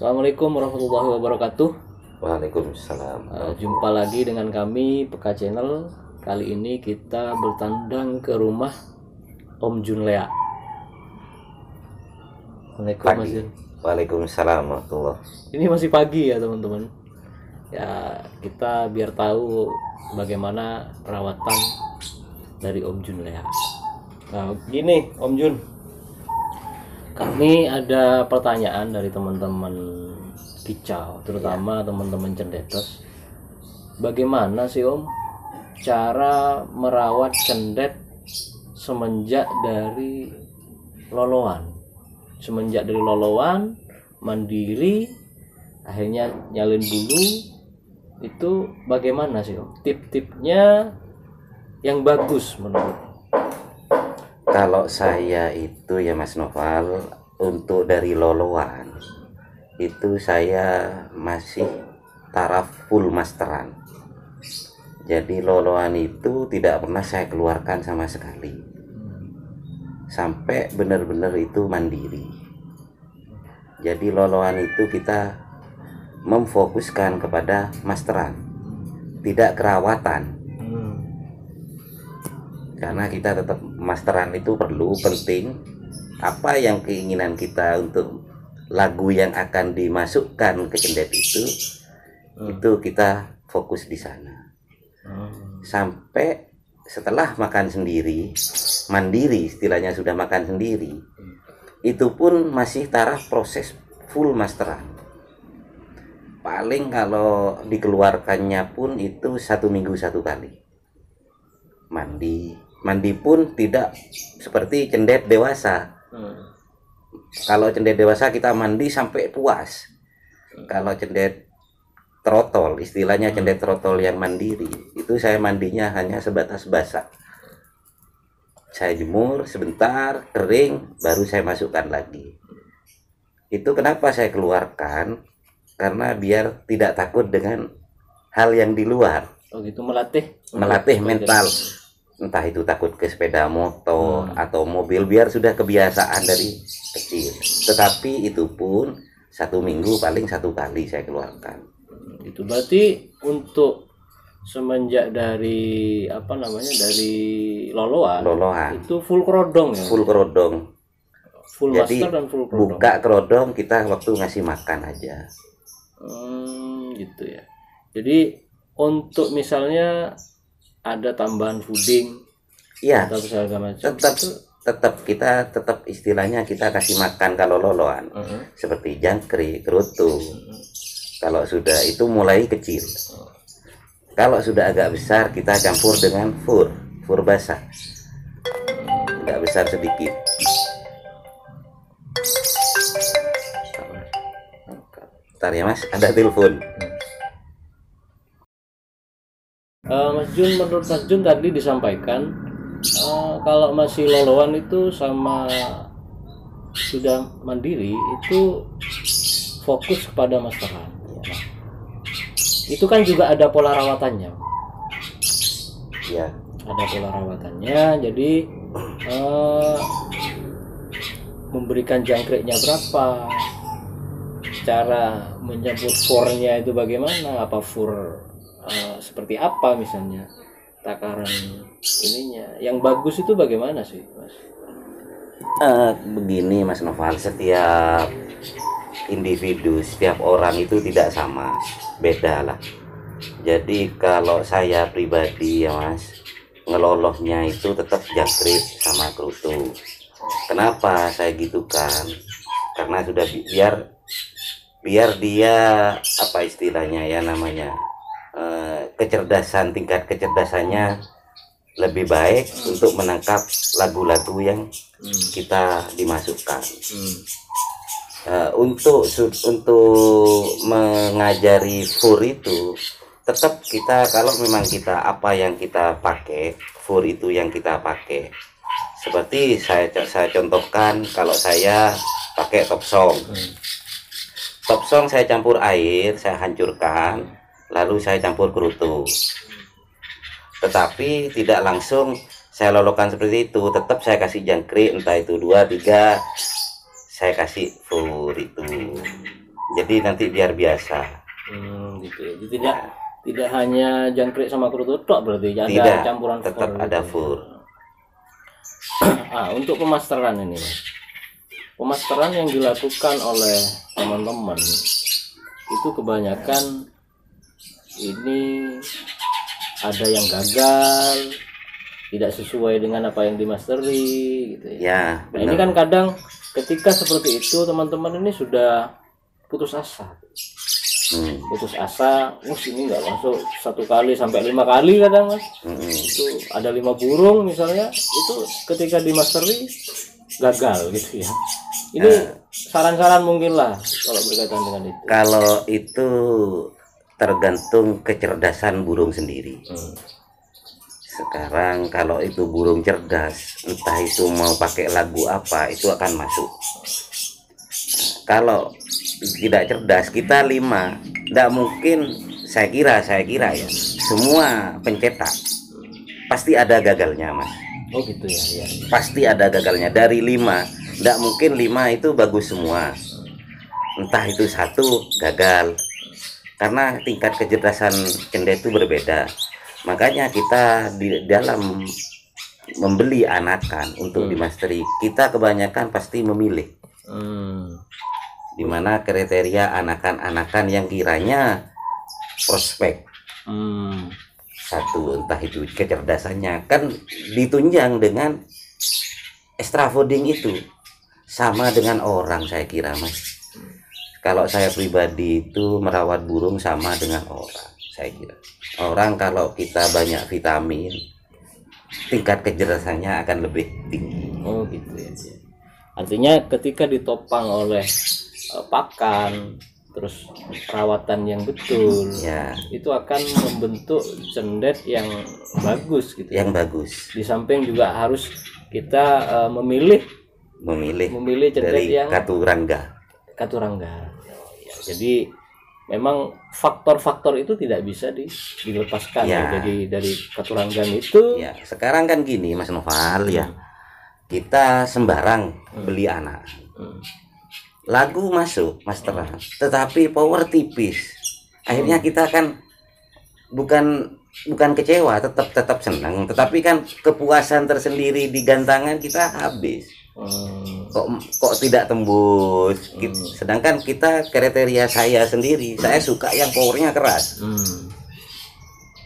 Assalamualaikum warahmatullahi wabarakatuh. Waalaikumsalam. Jumpa lagi dengan kami Peka Channel. Kali ini kita bertandang ke rumah Om Jun Lea. Assalamualaikum Mas Jun. Waalaikumsalam warahmatullahi. Ini masih pagi ya teman-teman. Ya kita biar tahu bagaimana perawatan dari Om Jun Lea. Nah gini Om Jun, kami ada pertanyaan dari teman-teman kicau, terutama teman-teman cendetos. Bagaimana sih Om cara merawat cendet semenjak dari loloan? Semenjak dari loloan, mandiri, akhirnya nyalin bulu, itu bagaimana sih Om? Tip-tipnya yang bagus menurut? Kalau saya itu ya Mas Noval, untuk dari loloan itu saya masih taraf full masteran. Jadi loloan itu tidak pernah saya keluarkan sama sekali, sampai benar-benar itu mandiri. Jadi loloan itu kita memfokuskan kepada masteran, tidak kerawatan. Karena kita tetap masteran itu perlu, penting. Apa yang keinginan kita untuk lagu yang akan dimasukkan ke cendet itu kita fokus di sana. Sampai setelah makan sendiri, mandiri, istilahnya sudah makan sendiri, itu pun masih taraf proses full masteran. Paling kalau dikeluarkannya pun itu 1 minggu 1 kali. Mandi pun tidak seperti cendet dewasa. Kalau cendet dewasa kita mandi sampai puas. Kalau cendet trotol, istilahnya cendet trotol yang mandiri, itu saya mandinya hanya sebatas basah. Saya jemur sebentar, kering, baru saya masukkan lagi. Itu kenapa saya keluarkan? Karena biar tidak takut dengan hal yang di luar. Oh gitu, melatih mental. Entah itu takut ke sepeda motor atau mobil, biar sudah kebiasaan dari kecil. Tetapi itu pun 1 minggu paling 1 kali saya keluarkan. Itu berarti untuk semenjak dari dari loloan itu full kerodong ya? Full kerodong. Full jadi master dan full kerodong. Buka kerodong kita waktu ngasih makan aja. Gitu ya. Jadi untuk misalnya ada tambahan fooding, iya, atau segala macam, kita tetap istilahnya kita kasih makan kalau loloan, seperti jangkrik, kerutu. Kalau sudah itu mulai kecil. Kalau sudah agak besar kita campur dengan fur basah, agak besar sedikit. Bentar ya Mas, ada telepon. Mas Jun, menurut Mas Jun tadi disampaikan kalau masih loloan itu sama sudah mandiri itu fokus kepada masteran. Nah, itu kan juga ada pola rawatannya. Ya. Ada pola rawatannya. Jadi memberikan jangkriknya berapa, cara menyebut furnya itu bagaimana, apa fur seperti apa misalnya, takaran ininya yang bagus itu bagaimana sih Mas? Begini Mas Noval, setiap individu, setiap orang itu tidak sama, beda lah. Jadi kalau saya pribadi ya Mas, ngelolohnya itu tetap jangkrik sama kerutu. Kenapa saya gitu kan? Karena sudah biar dia apa istilahnya ya namanya, tingkat kecerdasannya lebih baik untuk menangkap lagu-lagu yang kita dimasukkan. Untuk mengajari fur itu tetap kita, kalau memang kita apa yang kita pakai, fur itu yang kita pakai. Seperti saya contohkan, kalau saya pakai top song saya campur air, saya hancurkan, lalu saya campur kerutu. Tetapi tidak langsung saya lolokan seperti itu, tetap saya kasih jangkrik, entah itu 2, 3, saya kasih fur itu. Jadi nanti biar biasa. Gitu ya. Jadi tidak hanya jangkrik sama kerutu tok, berarti ada Tidak, campuran tetap fur ada gitu. fur. Untuk pemasteran ini, Mas. Pemasteran yang dilakukan oleh teman-teman itu kebanyakan ini ada yang gagal, tidak sesuai dengan apa yang dimasteri gitu ya. Ya, Nah, ini kan kadang ketika seperti itu teman-teman ini sudah putus asa. Putus asa, ini nggak masuk 1 kali sampai 5 kali kadang, Mas. Itu ada 5 burung misalnya, itu ketika dimasteri gagal gitu ya. Ini saran-saran mungkin lah kalau berkaitan dengan itu. Kalau itu tergantung kecerdasan burung sendiri. Sekarang kalau itu burung cerdas, entah itu mau pakai lagu apa, itu akan masuk. Kalau tidak cerdas, kita 5, tidak mungkin. Saya kira ya, semua pencetak pasti ada gagalnya, Mas. Oh gitu ya. Pasti ada gagalnya. Dari 5, tidak mungkin 5 itu bagus semua. Entah itu 1 gagal, karena tingkat kecerdasan cendet itu berbeda. Makanya kita di dalam membeli anakan untuk dimasteri, kita kebanyakan pasti memilih dimana kriteria anakan-anakan yang kiranya prospek. 1, entah itu kecerdasannya, kan ditunjang dengan extra fooding itu sama dengan orang, saya kira, Mas. Kalau saya pribadi itu merawat burung sama dengan orang, saya kira. Orang kalau kita banyak vitamin, tingkat kecerdasannya akan lebih tinggi. Oh gitu ya. Artinya ketika ditopang oleh pakan, terus perawatan yang betul, ya, itu akan membentuk cendet yang bagus gitu. Yang bagus. Di samping juga harus kita memilih cendet dari yang katurangga. Ya, jadi memang faktor-faktor itu tidak bisa dilepaskan ya. Jadi dari katuranggan itu. Ya, sekarang kan gini, Mas Noval ya. Kita sembarang beli anak. Lagu masuk masteran, tetapi power tipis. Akhirnya kita kan bukan kecewa, tetap senang, tetapi kan kepuasan tersendiri di gantangan kita habis. Kok tidak tembus. Sedangkan kita kriteria saya sendiri, saya suka yang powernya keras.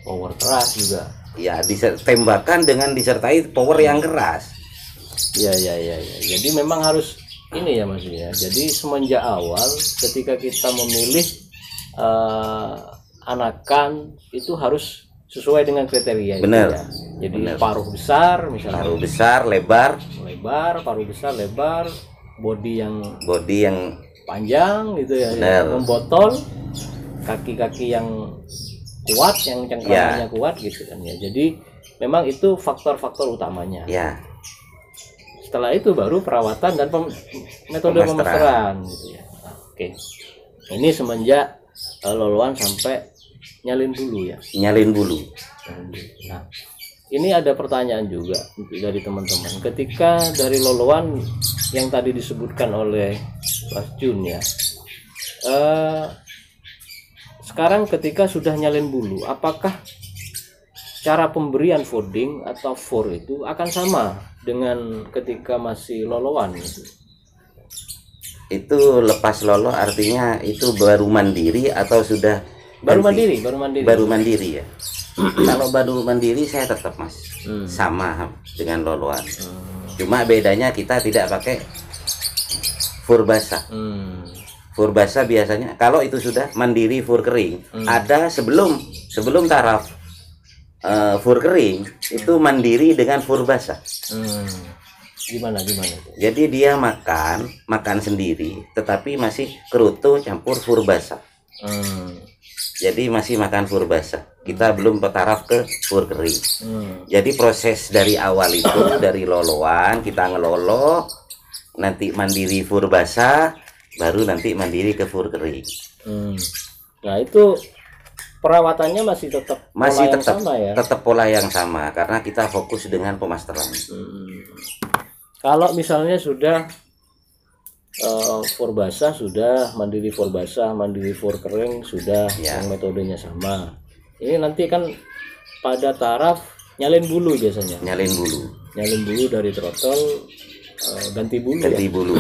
Power keras juga. Ya, tembakan dengan disertai power yang keras. Ya. Jadi memang harus ini ya, Mas ya. Jadi semenjak awal ketika kita memilih anakan itu harus sesuai dengan kriteria. Benar. Ya. Jadi paruh besar misalnya. Paruh besar, lebar, paruh besar, lebar, bodi yang panjang gitu ya. Membotol, kaki-kaki yang kuat, yang cengkramannya kuat gitu kan ya. Jadi memang itu faktor-faktor utamanya. Ya. Setelah itu baru perawatan dan metode pemasteran gitu ya. Oke. Ini semenjak loloan sampai nyalin bulu ya. Nyalin bulu. Nah, ini ada pertanyaan juga dari teman-teman. Ketika dari loloan yang tadi disebutkan oleh Mas Jun ya, sekarang ketika sudah nyalin bulu, apakah cara pemberian fooding atau fur itu akan sama dengan ketika masih loloan gitu? Itu lepas lolo artinya itu baru mandiri atau sudah baru mandiri ya. Kalau baru mandiri saya tetap, Mas, sama dengan loloan. Cuma bedanya kita tidak pakai fur basah. Fur basah biasanya kalau itu sudah mandiri fur kering, ada sebelum taraf fur kering itu mandiri dengan fur basah. Gimana itu? Jadi dia makan sendiri, tetapi masih kerutu campur fur basah. Jadi masih makan fur basah. Kita belum taraf ke fur kering. Jadi proses dari awal itu dari loloan kita ngelolo, nanti mandiri fur basah, baru nanti mandiri ke fur kering. Nah itu perawatannya masih tetap sama ya? Tetap pola yang sama karena kita fokus dengan pemasteran. Kalau misalnya sudah for basah sudah, mandiri for basah, mandiri for kering sudah, Ya. yang metodenya sama. Ini nanti kan pada taraf nyalin bulu biasanya. Nyalin bulu. Nyalin bulu dari throttle, ganti bulu Ganti ya. bulu.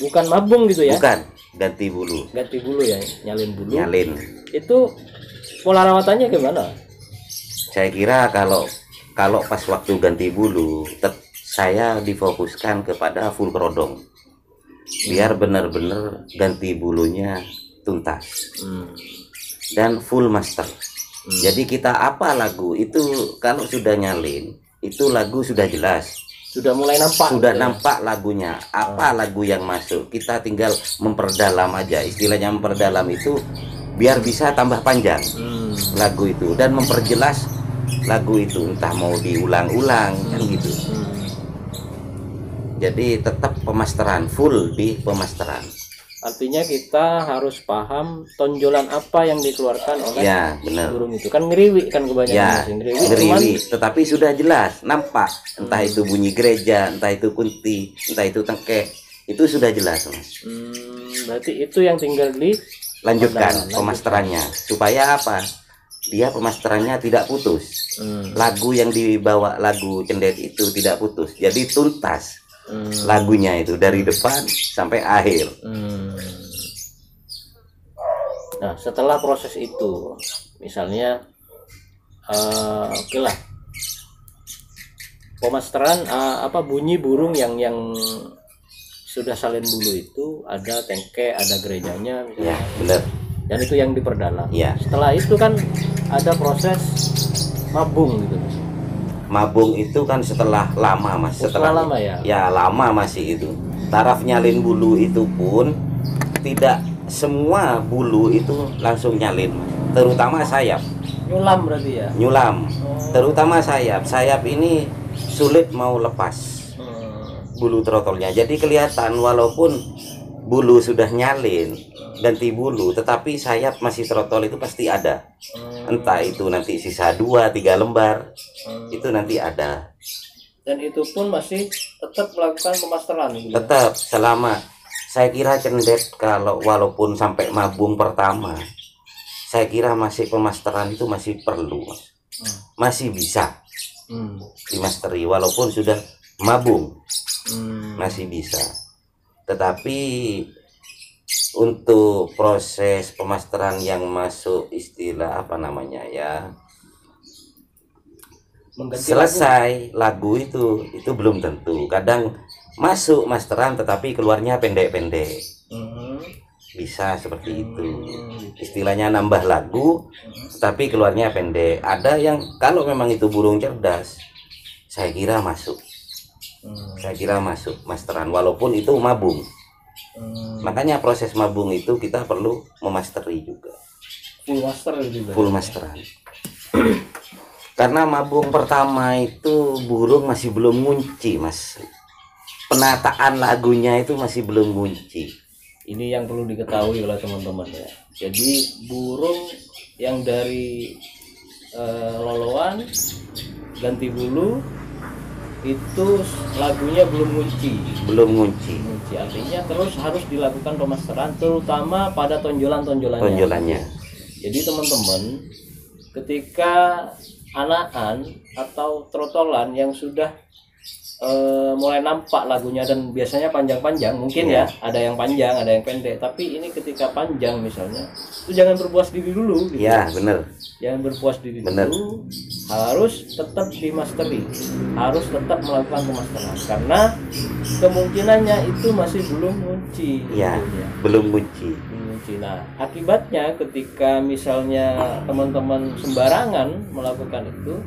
Bukan mabung gitu ya. Bukan, ganti bulu. Ganti bulu ya, nyalin bulu. Nyalin. Itu pola rawatannya gimana? Saya kira kalau pas waktu ganti bulu, saya difokuskan kepada full kerodong. Biar benar-benar ganti bulunya tuntas. Dan full master. Jadi kita apa lagu itu kalau sudah nyalin, itu lagu sudah jelas. Sudah mulai nampak. Sudah gitu ya? nampak lagunya. Apa lagu yang masuk? Kita tinggal memperdalam aja. Istilahnya memperdalam itu biar bisa tambah panjang lagu itu dan memperjelas lagu itu, entah mau diulang-ulang kan gitu. Jadi tetap pemasteran, full di pemasteran. Artinya kita harus paham tonjolan apa yang dikeluarkan oleh Ya, benar. burung itu. Kan ngeriwi kan kebanyakan Ya, masih ngeriwi, tetapi sudah jelas, nampak. Entah itu bunyi gereja, entah itu kunti, entah itu tengkek, itu sudah jelas, Mas. Berarti itu yang tinggal Lanjutkan pemasterannya supaya apa? Dia pemasterannya tidak putus. Lagu yang dibawa lagu cendet itu tidak putus. Jadi tuntas lagunya itu dari depan sampai akhir. Nah, setelah proses itu, misalnya, oke lah, pemasteran apa bunyi burung yang sudah salin bulu itu ada tengke, ada gerejanya, misalnya. Ya, benar. Dan itu yang diperdalam. Ya. Setelah itu kan ada proses mabung gitu. Mabung itu kan setelah lama, Mas. Setelah lama ya? Ya, lama masih itu. Taraf nyalin bulu itu pun tidak semua bulu itu langsung nyalin, Mas. Terutama sayap. Nyulam berarti ya? Nyulam. Terutama sayap. Sayap ini sulit mau lepas bulu trotolnya. Jadi kelihatan walaupun bulu sudah nyalin, ganti bulu, tetapi sayap masih trotol itu pasti ada. Entah itu nanti sisa 2-3 lembar, itu nanti ada. Dan itu pun masih tetap melakukan pemasteran gitu. Tetap selama saya kira cendet kalau walaupun sampai mabung pertama, saya kira masih pemasteran itu masih perlu, Mas. Masih bisa dimasteri walaupun sudah mabung, masih bisa. Tetapi untuk proses pemasteran yang masuk istilah apa namanya ya, Mengganti selesai lagu itu belum tentu. Kadang masuk masteran tetapi keluarnya pendek-pendek. Bisa seperti itu. Istilahnya nambah lagu tapi keluarnya pendek. Ada yang kalau memang itu burung cerdas, saya kira masuk. Saya kira masuk masteran walaupun itu mabung. Makanya proses mabung itu kita perlu memasteri juga. full master gitu. Full masteran. Karena mabung pertama itu burung masih belum ngunci, Mas. Penataan lagunya itu masih belum ngunci. Ini yang perlu diketahui oleh teman-teman ya. Jadi burung yang dari loloan ganti bulu itu lagunya belum ngunci. Belum ngunci. Artinya terus harus dilakukan pemasteran terutama pada tonjolan-tonjolannya. Tonjolannya. Jadi teman-teman, ketika anakan atau trotolan yang sudah mulai nampak lagunya dan biasanya panjang-panjang mungkin ya, ada yang panjang ada yang pendek, tapi ini ketika panjang misalnya itu jangan berpuas diri dulu gitu. Ya bener, jangan berpuas diri bener. dulu, harus tetap dimasteri, harus tetap melakukan pemasteran karena kemungkinannya itu masih belum ngunci ya, gitu ya. belum ngunci. Nah, akibatnya ketika misalnya teman-teman sembarangan melakukan itu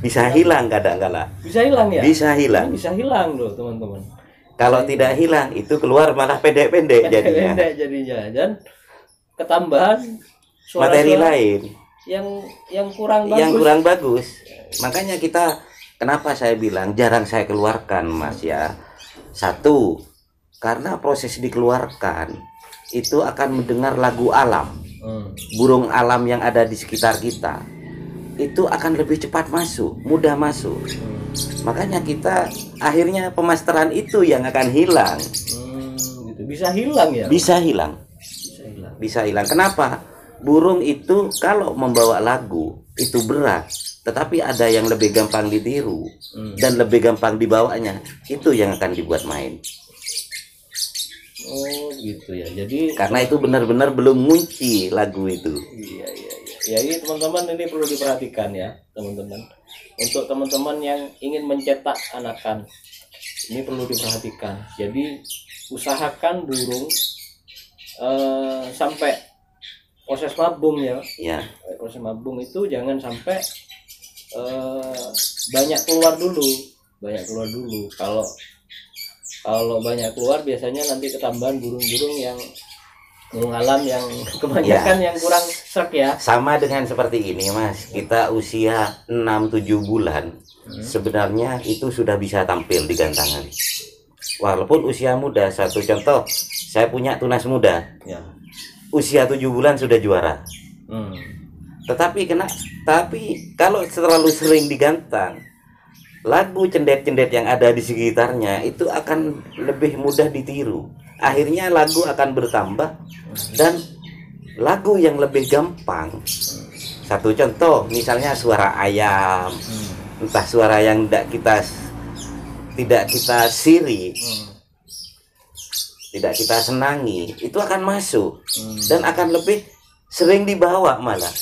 bisa hilang kadang-kala. Bisa hilang ya? Bisa hilang. Bisa hilang loh teman-teman. Kalau tidak hilang itu keluar malah pendek-pendek jadinya. Pendek jadinya dan ketambahan materi lain yang kurang bagus. Yang kurang bagus. Makanya kita kenapa saya bilang jarang saya keluarkan, Mas ya. Satu, karena proses dikeluarkan itu akan mendengar lagu alam. Burung alam yang ada di sekitar kita itu akan lebih cepat masuk, mudah masuk. Makanya kita akhirnya pemasteran itu yang akan hilang. Gitu Bisa hilang ya? Bisa hilang. Bisa hilang. Bisa hilang. Kenapa? Burung itu kalau membawa lagu itu berat, tetapi ada yang lebih gampang ditiru dan lebih gampang dibawanya. Itu yang akan dibuat main. Oh gitu ya. Jadi karena itu benar-benar belum ngunci lagu itu. Iya. Ya ini teman-teman, ini perlu diperhatikan ya teman-teman. Untuk teman-teman yang ingin mencetak anakan, ini perlu diperhatikan. Jadi usahakan burung sampai proses mabung ya. Ya. Proses mabung itu jangan sampai banyak keluar dulu. Kalau banyak keluar biasanya nanti ketambahan burung-burung yang mengalam yang kebanyakan yang kurang srek ya. Sama dengan seperti ini Mas, kita usia 6-7 bulan sebenarnya itu sudah bisa tampil di gantangan. Walaupun usia muda. Satu contoh, saya punya tunas muda ya. Usia 7 bulan sudah juara. Tapi kalau terlalu sering digantang, lagu cendet-cendet yang ada di sekitarnya itu akan lebih mudah ditiru. Akhirnya lagu akan bertambah dan lagu yang lebih gampang. Satu contoh, misalnya suara ayam, entah suara yang tidak kita siri, tidak kita senangi, itu akan masuk dan akan lebih sering dibawa malah.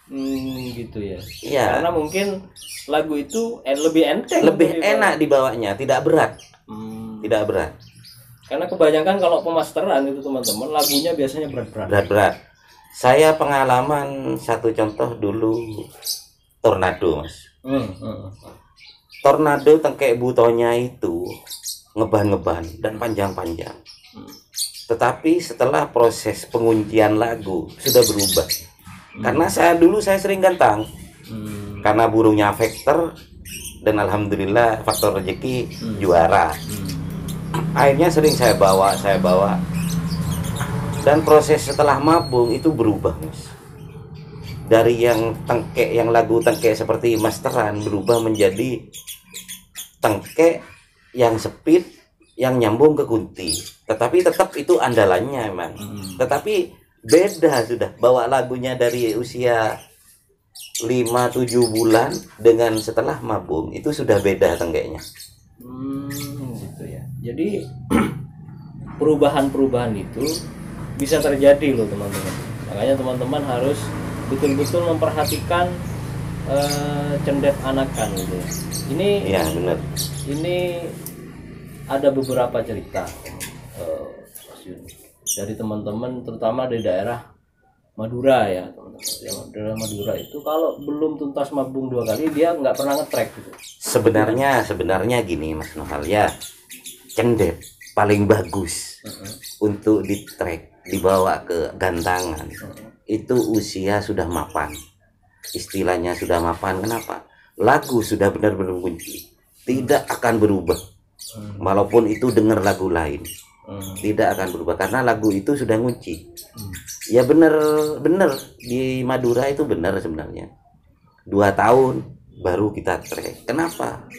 Gitu ya. Iya. Karena mungkin lagu itu lebih enteng, lebih enak dibawanya, tidak berat. Tidak berat. Karena kebanyakan kalau pemasteran itu teman-teman lagunya biasanya berat-berat. Saya pengalaman satu contoh dulu Tornado Mas. Tornado tengkek butonya itu ngeban-ngeban dan panjang-panjang. Tetapi setelah proses penguncian lagu sudah berubah. Karena saya sering gantang. Karena burungnya vektor dan alhamdulillah faktor rezeki juara. Akhirnya sering saya bawa dan proses setelah mabung itu berubah Mas. Dari yang lagu tengkek seperti masteran berubah menjadi tengkek yang speed yang nyambung ke kunti. Tetapi tetap itu andalannya emang. Tetapi beda sudah bawa lagunya dari usia 5-7 bulan dengan setelah mabung itu sudah beda tengkeknya. Gitu ya. Jadi perubahan-perubahan itu bisa terjadi loh teman-teman. Makanya teman-teman harus betul-betul memperhatikan cendet anakan gitu ya. Ini ya benar. Ini ada beberapa cerita dari teman-teman terutama di daerah Madura ya teman-teman. Daerah Madura itu kalau belum tuntas mabung 2 kali dia nggak pernah ngetrek gitu. Sebenarnya gini Mas Nohal ya, cendet paling bagus untuk di trek dibawa ke gantangan itu usia sudah mapan. Istilahnya sudah mapan. Kenapa? Lagu sudah benar-benar kunci, tidak akan berubah. Walaupun itu dengar lagu lain tidak akan berubah karena lagu itu sudah ngunci. Ya bener di Madura itu benar sebenarnya 2 tahun baru kita trek. Kenapa?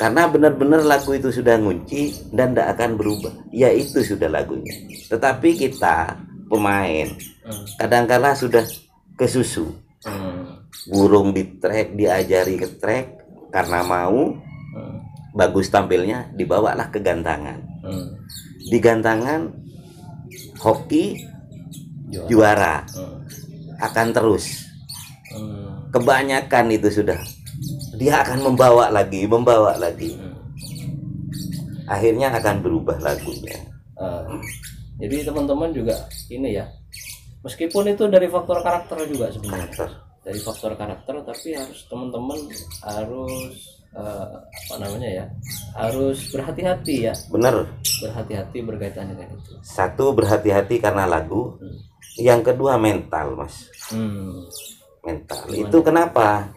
Karena benar-benar lagu itu sudah ngunci dan tidak akan berubah. Ya itu sudah lagunya. Tetapi kita pemain kadangkala sudah kesusu. Burung di trek, diajari ke trek karena mau bagus tampilnya, dibawalah ke gantangan. Di gantangan hoki juara akan terus. Kebanyakan itu sudah dia akan membawa lagi. Akhirnya akan berubah lagunya. Jadi teman-teman juga ini ya, meskipun itu dari faktor karakter juga sebenarnya. Dari faktor karakter, tapi harus teman-teman harus harus berhati-hati ya. Benar. Berhati-hati berkaitan dengan itu. Satu, berhati-hati karena lagu. Yang kedua mental Mas. Mental. Gimana? Itu kenapa?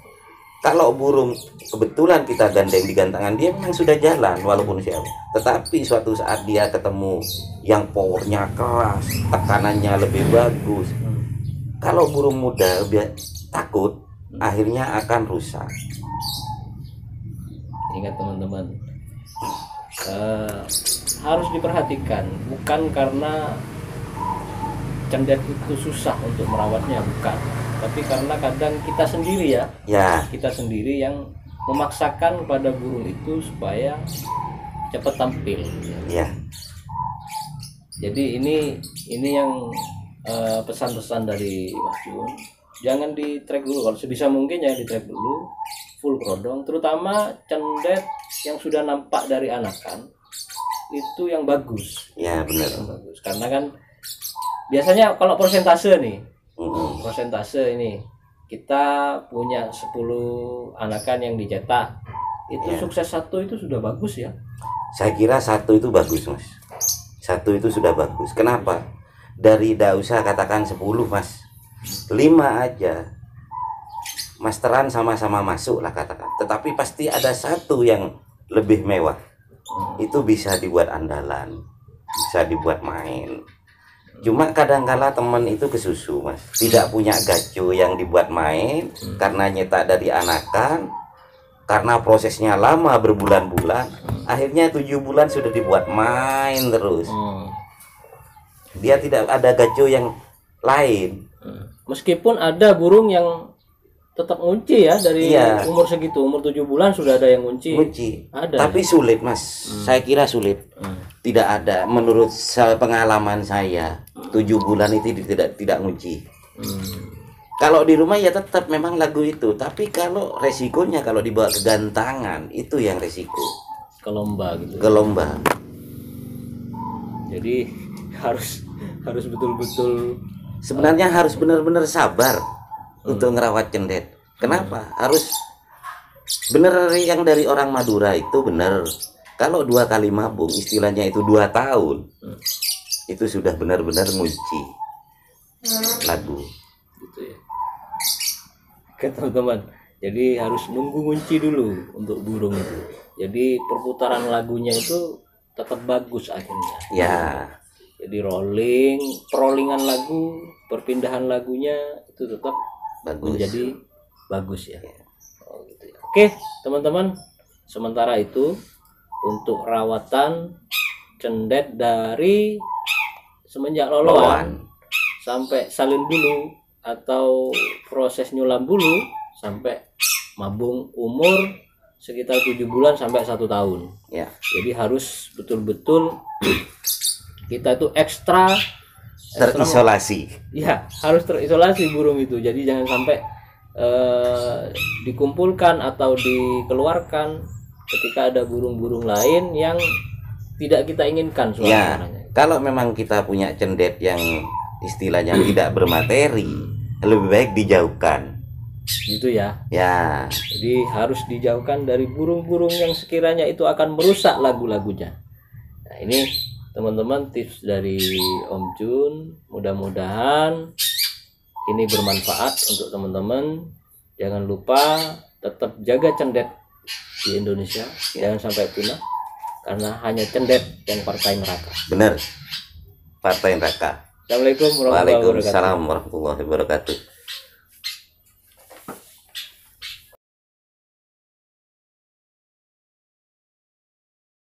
Kalau burung kebetulan kita gandeng di gantangan, dia memang sudah jalan walaupun siapa. Tetapi suatu saat dia ketemu yang powernya keras, tekanannya lebih bagus. Kalau burung muda takut, akhirnya akan rusak. Ingat teman-teman, harus diperhatikan, bukan karena cendet itu susah untuk merawatnya, bukan, tapi karena kadang kita sendiri Ya, kita sendiri yang memaksakan pada burung itu supaya cepat tampil. ya, Jadi ini yang pesan-pesan dari Mas Jun, jangan di track dulu, kalau sebisa mungkin jangan di track dulu, full prodong, terutama cendet yang sudah nampak dari anakan itu yang bagus, ya benar. yang bagus. Karena kan biasanya kalau persentase nih, Mm-mm. persentase ini kita punya 10 anakan yang dicetak, itu Ya. sukses satu itu sudah bagus ya. Saya kira 1 itu bagus, Mas. 1 itu sudah bagus. Kenapa? Dari tidak usah katakan 10, Mas. 5 aja. Masteran sama-sama masuk lah katakan. Tetapi pasti ada 1 yang lebih mewah. Itu bisa dibuat andalan, bisa dibuat main. Cuma kadangkala teman itu kesusu, Mas. Tidak punya gaco yang dibuat main karena nyetak dari anakan. Karena prosesnya lama berbulan-bulan, akhirnya 7 bulan sudah dibuat main terus. Dia tidak ada gaco yang lain. Meskipun ada burung yang tetap ngunci ya dari Iya. umur segitu, umur 7 bulan sudah ada yang ngunci. Kunci. Ada. Tapi sulit, Mas. Saya kira sulit. Tidak ada. Menurut pengalaman saya, 7 bulan itu tidak ngunci. Kalau di rumah ya tetap memang lagu itu. Tapi kalau resikonya kalau dibawa ke gantangan, itu yang resiko. Ke lomba gitu. Ke lomba. Jadi harus betul-betul Sebenarnya harus benar-benar sabar untuk ngerawat cendet. Kenapa? Harus bener yang dari orang Madura itu bener. Kalau 2 kali mabung, istilahnya itu 2 tahun, itu sudah benar-benar ngunci lagu. gitu ya. Oke teman-teman, jadi harus nunggu ngunci dulu untuk burung itu. Jadi perputaran lagunya itu tetap bagus akhirnya. Ya, Jadi perollingan lagu, perpindahan lagunya itu tetap bagus. menjadi bagus ya. Oh, gitu ya. Oke teman-teman, sementara itu untuk rawatan cendet dari semenjak loloan sampai salin bulu atau proses nyulam bulu sampai mabung umur sekitar 7 bulan sampai 1 tahun. Ya, Jadi harus betul-betul kita itu ekstra terisolasi. ya, harus terisolasi burung itu. Jadi jangan sampai dikumpulkan atau dikeluarkan ketika ada burung-burung lain yang tidak kita inginkan Ya, suaranya. kalau memang kita punya cendet yang istilahnya tidak bermateri, lebih baik dijauhkan. Gitu ya. Ya, Jadi harus dijauhkan dari burung-burung yang sekiranya itu akan merusak lagu-lagunya. Nah, ini teman-teman tips dari Om Jun. Mudah-mudahan ini bermanfaat untuk teman-teman. Jangan lupa tetap jaga cendet di Indonesia, jangan sampai punah karena hanya cendet yang partai neraka. benar. Partai neraka. Assalamualaikum warahmatullahi wabarakatuh. Waalaikumsalam warahmatullahi wabarakatuh.